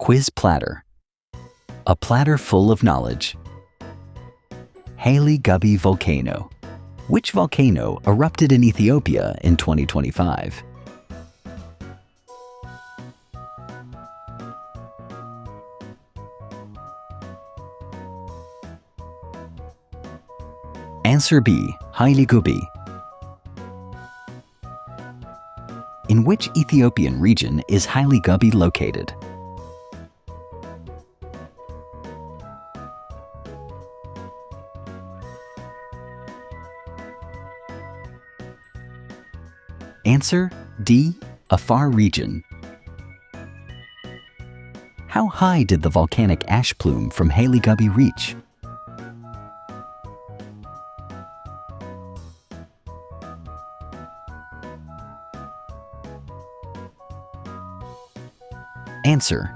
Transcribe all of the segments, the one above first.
Quiz Platter. A platter full of knowledge. Hayli Gubbi Volcano. Which volcano erupted in Ethiopia in 2025? Answer B. Hayli Gubbi. In which Ethiopian region is Hayli Gubbi located? Answer D. Afar region. How high did the volcanic ash plume from Hayli Gubbi reach? Answer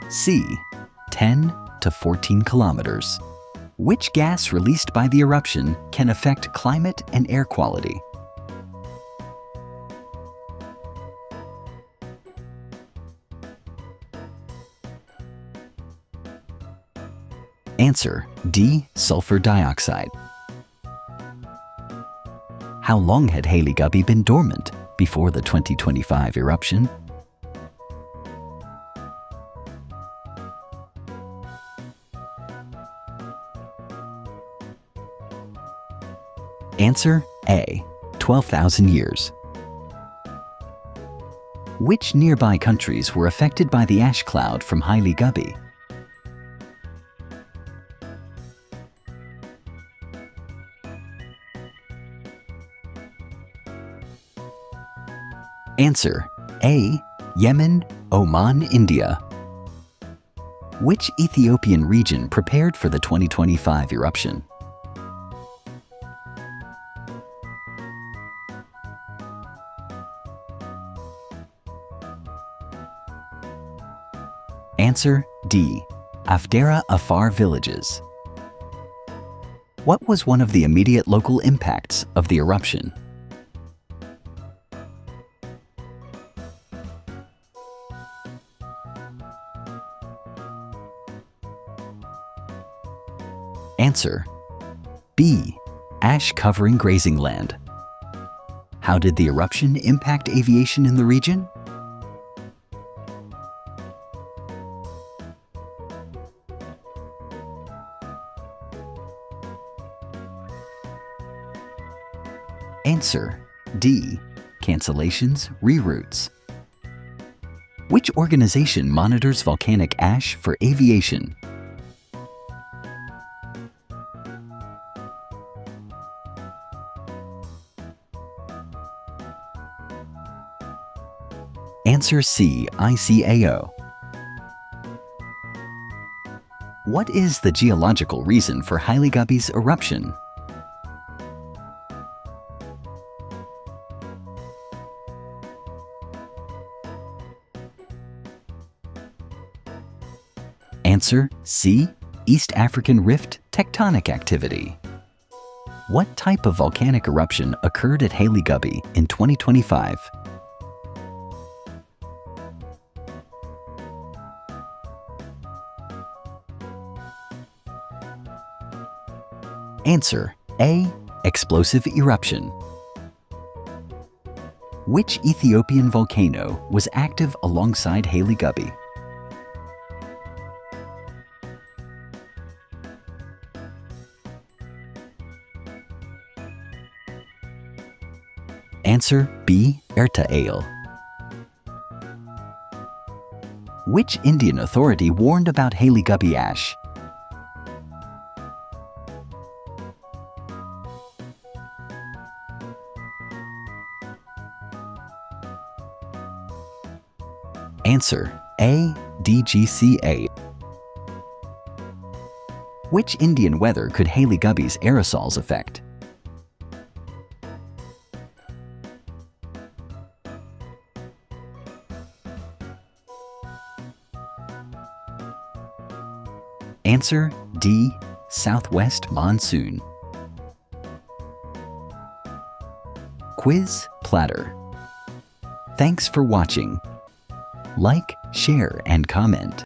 C. 10 to 14 kilometers. Which gas released by the eruption can affect climate and air quality? Answer D. Sulfur dioxide. How long had Hayli Gubbi been dormant before the 2025 eruption? Answer A. 12,000 years. Which nearby countries were affected by the ash cloud from Hayli Gubbi? Answer A. Yemen, Oman, India. Which Ethiopian region prepared for the 2025 eruption? Answer D. Afdera Afar villages. What was one of the immediate local impacts of the eruption? Answer B. Ash covering grazing land. How did the eruption impact aviation in the region? Answer D. Cancellations, reroutes. Which organization monitors volcanic ash for aviation? Answer C. ICAO. What is the geological reason for Hayli Gubbi's eruption? Answer C. East African Rift tectonic activity. What type of volcanic eruption occurred at Hayli Gubbi in 2025? Answer A. Explosive eruption. Which Ethiopian volcano was active alongside Hayli Gubbi? Answer B. Erupts. Which Indian authority warned about Hayli Gubbi ash? Answer A. DGCA. Which Indian weather could Hayli Gubbi's aerosols affect? Answer D. Southwest monsoon. Quiz Platter. Thanks for watching. Like, share, and comment.